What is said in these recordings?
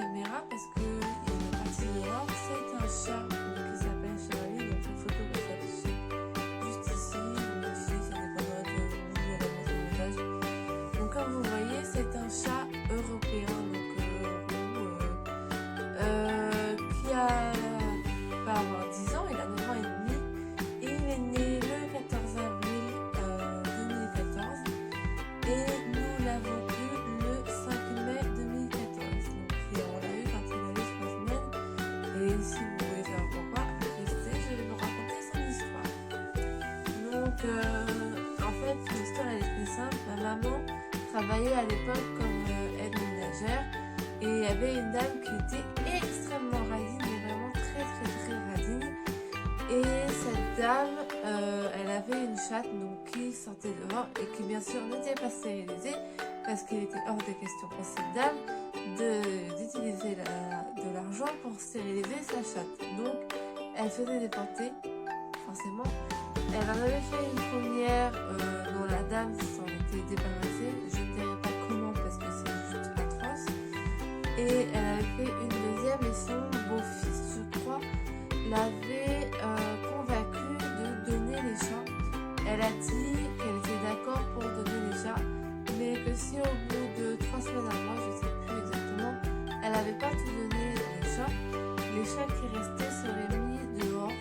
caméra parce que il est parti dehors. C'est un chat qui s'appelle Charlie, donc une photo que ça affiche juste ici. Donc ici, ça dépendra que vous allez mettre au montage. Donc comme vous voyez, c'est un chat européen, donc qui va avoir 10 ans, il a 9 ans et demi. Et il est né le 14 avril 2014. Et nous l'avons eu le 5 mai 2014. Donc on l'a eu quand il avait 3 semaines. Et si vous voulez savoir pourquoi, restez, je vais vous raconter son histoire. Donc en fait, l'histoire elle est très simple. Ma maman travaillait à l'époque comme aide ménagère. Et il y avait une dame qui était extrêmement radine, mais vraiment très radine. Et cette dame, elle avait une chatte donc, qui sortait dehors et qui bien sûr n'était pas stérilisée parce qu'il était hors de question pour cette dame d'utiliser de l'argent pour stériliser sa chatte. Donc elle faisait déporter, forcément. Elle en avait fait une première dont la dame s'en était débarrassée. Je ne dirai pas comment parce que c'est juste atroce. Et elle avait fait une deuxième et son beau-fils, je crois, l'avait convaincue de donner les chats. Elle a dit qu'elle était d'accord pour donner les chats, mais que si au bout de 3 semaines à moi, je ne sais plus exactement, elle n'avait pas tout donné les chats qui restaient seraient mis dehors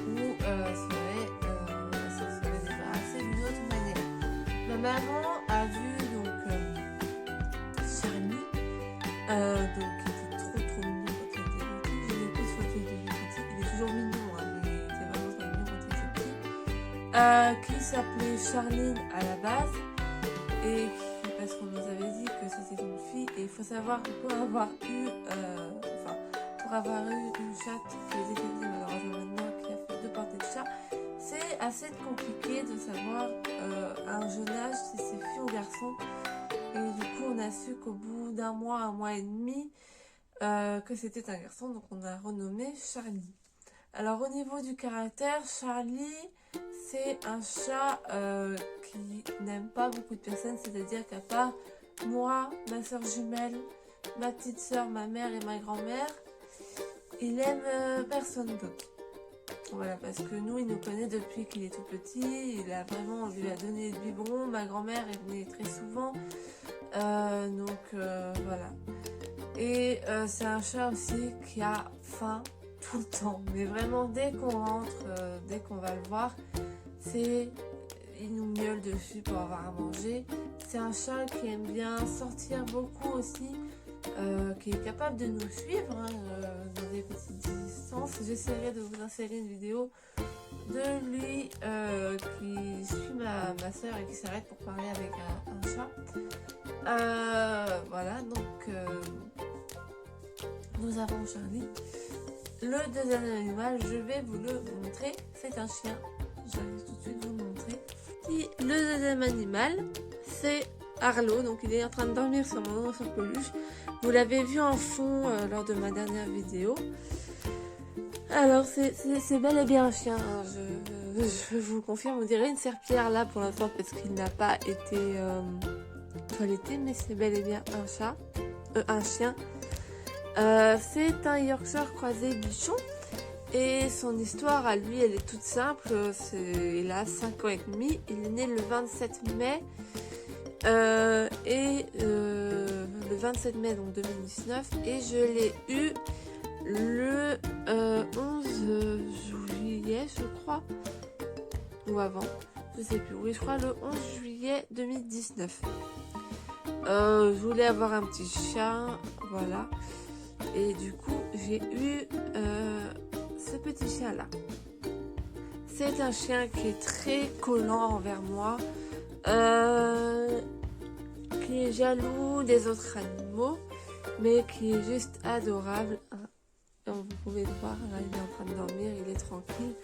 ou se seraient débarrassés d'une autre manière. Ma maman a vu donc Charlie, donc qui était trop mignon quand il était petit. Je l'ai plus quand il était petit. Il est toujours mignon, hein, mais il était vraiment très mignon quand il était petit. Qui s'appelait Charline à la base et parce qu'on nous avait dit que c'était une fille. Et il faut savoir que pour avoir eu une chatte qui est décédée malheureusement maintenant, qui a fait 2 portées de chat, c'est assez compliqué de savoir à un jeune âge si c'est fille ou garçon. Et du coup, on a su qu'au bout d'un mois, 1 mois et demi, que c'était un garçon, donc on a renommé Charlie. Alors au niveau du caractère, Charlie, c'est un chat qui n'aime pas beaucoup de personnes, c'est-à-dire qu'à part moi, ma soeur jumelle, ma petite soeur, ma mère et ma grand-mère, il aime personne d'autre. Voilà, parce que nous, il nous connaît depuis qu'il est tout petit. Il a vraiment, on lui a donné le biberon. Ma grand-mère, elle venait très souvent. Voilà. Et c'est un chat aussi qui a faim tout le temps. Mais vraiment, dès qu'on rentre, dès qu'on va le voir, il nous miaule dessus pour avoir à manger. C'est un chat qui aime bien sortir beaucoup aussi. Qui est capable de nous suivre dans des petites distances. J'essaierai de vous insérer une vidéo de lui qui suit ma soeur et qui s'arrête pour parler avec un chat. Voilà, donc nous avons Charlie. Le deuxième animal, je vais vous le montrer. C'est un chien. J'arrive tout de suite vous le montrer. Le deuxième animal, c'est Arlo, donc il est en train de dormir sur mon ours en peluche. Vous l'avez vu en fond lors de ma dernière vidéo. Alors c'est bel et bien un chien, hein. Je vous confirme, on dirait une serpillière là pour l'instant parce qu'il n'a pas été toiletté, mais c'est bel et bien un chien. C'est un Yorkshire croisé bichon et son histoire à lui elle est toute simple. Il a 5 ans et demi, il est né le 27 mai. Le 27 mai donc 2019 et je l'ai eu le 11 juillet je crois ou avant, je sais plus, oui je crois le 11 juillet 2019. Je voulais avoir un petit chien, voilà, et du coup j'ai eu ce petit chien là. C'est un chien qui est très collant envers moi, qui est jaloux des autres animaux, mais qui est juste adorable. Comme vous pouvez le voir, là il est en train de dormir, il est tranquille.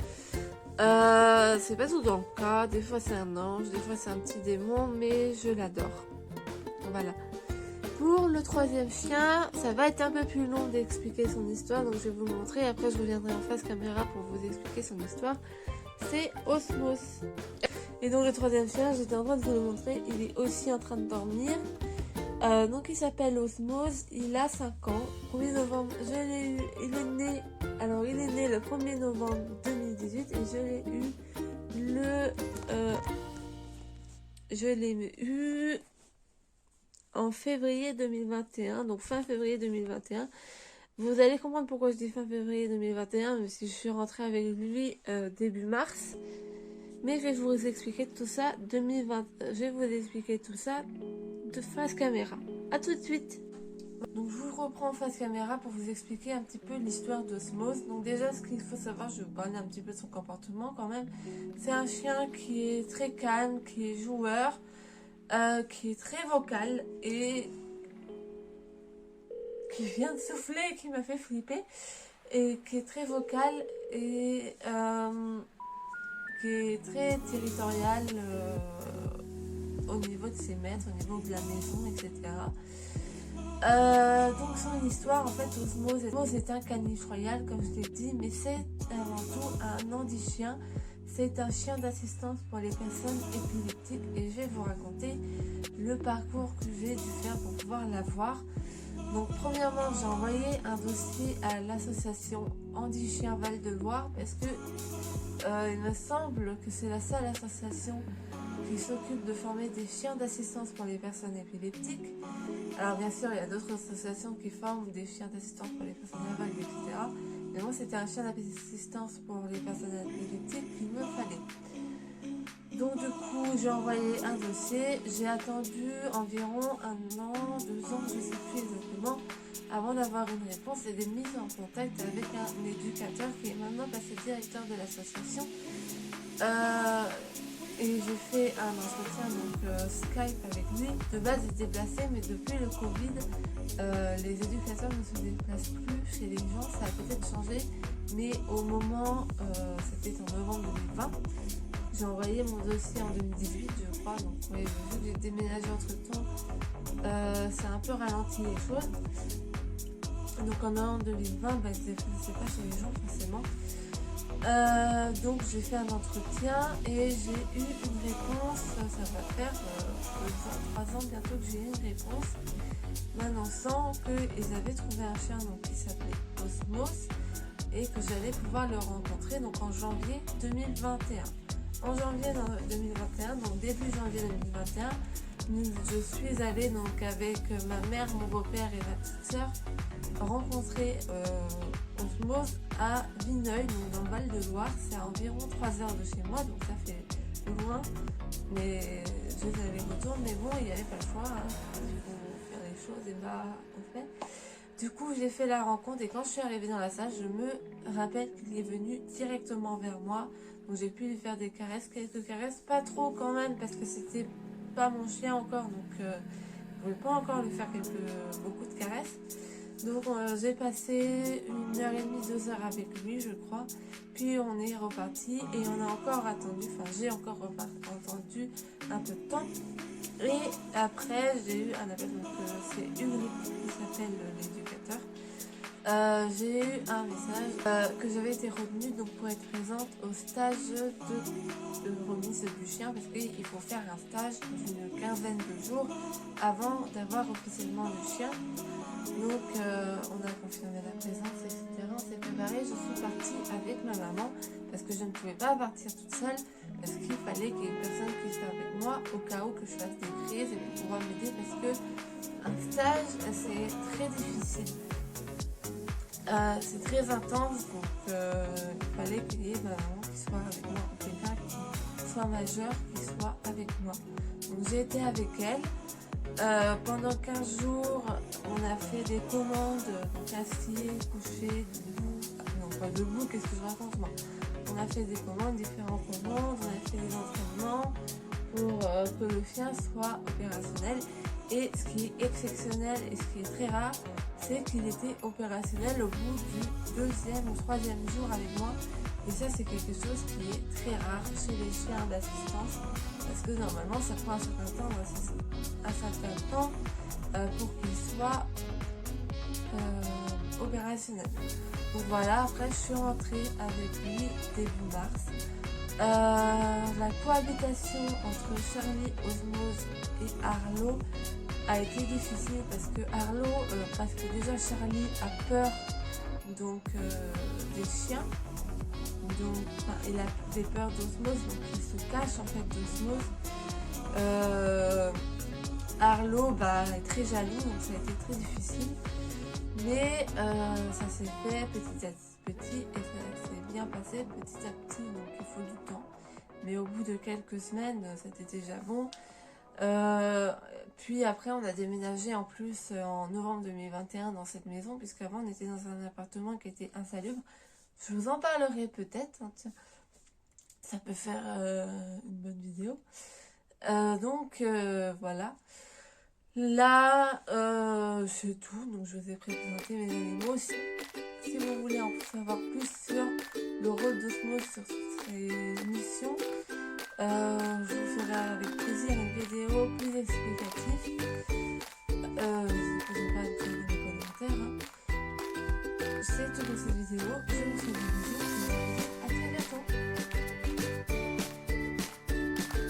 C'est pas tout dans le cas, des fois c'est un ange, des fois c'est un petit démon, mais je l'adore. Voilà. Pour le troisième chien, ça va être un peu plus long d'expliquer son histoire, donc je vais vous le montrer. Après, je reviendrai en face caméra pour vous expliquer son histoire. C'est Osmos. Et donc le troisième chien, j'étais en train de vous le montrer, il est aussi en train de dormir. Donc il s'appelle Osmose, il a 5 ans. 1er novembre, je l'ai eu, il est né le 1er novembre 2018 et je l'ai eu en février 2021, donc fin février 2021. Vous allez comprendre pourquoi je dis fin février 2021, même si je suis rentrée avec lui début mars. Mais je vais vous expliquer tout ça de face caméra. A tout de suite. Donc je vous reprends face caméra pour vous expliquer un petit peu l'histoire d'Osmose. Donc déjà ce qu'il faut savoir, je vais vous parler un petit peu de son comportement quand même. C'est un chien qui est très calme, qui est joueur, qui est très vocal et qui vient de souffler, qui m'a fait flipper, et qui est très vocal et qui est très territorial au niveau de ses maîtres, au niveau de la maison, etc. Donc son histoire, en fait, Osmose est un caniche royal, comme je l'ai dit, mais c'est avant tout un handi-chien. C'est un chien d'assistance pour les personnes épileptiques et je vais vous raconter le parcours que j'ai dû faire pour pouvoir l'avoir. Donc premièrement, j'ai envoyé un dossier à l'association Handi-Chien Val-de-Loire parce que il me semble que c'est la seule association qui s'occupe de former des chiens d'assistance pour les personnes épileptiques. Alors bien sûr, il y a d'autres associations qui forment des chiens d'assistance pour les personnes aveugles, etc. Mais moi, c'était un chien d'assistance pour les personnes épileptiques qu'il me fallait. Donc du coup, j'ai envoyé un dossier. J'ai attendu environ 1 an, 2 ans, je ne sais plus exactement, avant d'avoir une réponse et des mises en contact avec un éducateur qui est maintenant passé directeur de l'association. Et j'ai fait un entretien donc Skype avec lui. De base il était déplacé, mais depuis le Covid, les éducateurs ne se déplacent plus chez les gens. Ça a peut-être changé, mais au moment, c'était en novembre 2020. J'ai envoyé mon dossier en 2018, je crois. Donc oui, vu que j'ai déménagé entre temps, ça a un peu ralenti les choses. Donc en 2020, c'est pas chez les gens forcément. Donc j'ai fait un entretien et j'ai eu une réponse, ça va faire 3 ans bientôt que j'ai eu une réponse, m'annonçant qu'ils avaient trouvé un chien donc, qui s'appelait Osmose et que j'allais pouvoir le rencontrer donc en janvier 2021. En janvier 2021, donc début janvier 2021, je suis allée donc avec ma mère, mon beau-père et ma petite sœur rencontrer Osmose à Vineuil, donc dans le Val-de-Loire. C'est à environ 3 heures de chez moi, donc ça fait loin, mais je les allers-retours, mais bon, il n'y avait pas le choix, hein. Il faut faire les choses, et bah on fait. Du coup, j'ai fait la rencontre et quand je suis arrivée dans la salle, je me rappelle qu'il est venu directement vers moi. Donc j'ai pu lui faire des caresses, quelques caresses, pas trop quand même, parce que c'était pas mon chien encore, donc je ne pouvais pas encore lui faire beaucoup de caresses. Donc j'ai passé 1h30, 2 heures avec lui, je crois. Puis on est reparti et on a encore attendu, j'ai encore attendu un peu de temps. Et après, j'ai eu un appel, donc c'est Ulrich qui s'appelle l'éducateur. J'ai eu un message que j'avais été retenue donc pour être présente au stage de remise du chien parce qu'il faut faire un stage d'une 15aine de jours avant d'avoir officiellement le chien. Donc on a confirmé la présence, etc. On s'est préparé, je suis partie avec ma maman parce que je ne pouvais pas partir toute seule parce qu'il fallait qu'il y ait une personne qui soit avec moi au cas où que je fasse des crises et pour pouvoir m'aider parce que un stage c'est très difficile. C'est très intense, donc il fallait qu'il y ait ma maman qui soit avec moi, ou quelqu'un qui soit majeur, qui soit avec moi. Donc j'ai été avec elle. Pendant 15 jours, on a fait des commandes, donc assis, couché, debout, non pas debout, qu'est-ce que je raconte moi. On a fait des commandes, différentes commandes, on a fait des entraînements pour que le chien soit opérationnel. Et ce qui est exceptionnel et ce qui est très rare, c'est qu'il était opérationnel au bout du 2e ou 3e jour avec moi. Et ça, c'est quelque chose qui est très rare chez les chiens d'assistance. Parce que normalement, ça prend un certain temps pour qu'il soit opérationnel. Donc voilà, après, je suis rentrée avec lui début mars. La cohabitation entre Charlie, Osmose et Arlo a été difficile parce que Arlo, parce que déjà Charlie a peur donc des chiens, donc il a des peurs d'Osmose, donc il se cache en fait d'Osmose. Arlo est très jaloux, donc ça a été très difficile, mais ça s'est fait petit à petit et ça s'est bien passé petit à petit, donc il faut du temps, mais au bout de quelques semaines c'était déjà bon. Puis après on a déménagé en plus en novembre 2021 dans cette maison, puisqu'avant on était dans un appartement qui était insalubre. Je vous en parlerai peut-être, hein, ça peut faire une bonne vidéo. Donc voilà. Là, c'est tout. Donc je vous ai présenté mes animaux. Si vous voulez en savoir plus sur le rôle d'Osmose sur ces missions, je vous ferai avec plaisir une vidéo plus explicative. N'hésitez pas à me faire des commentaires. Hein. C'est tout pour cette vidéo. Je vous fais des bisous et à très bientôt.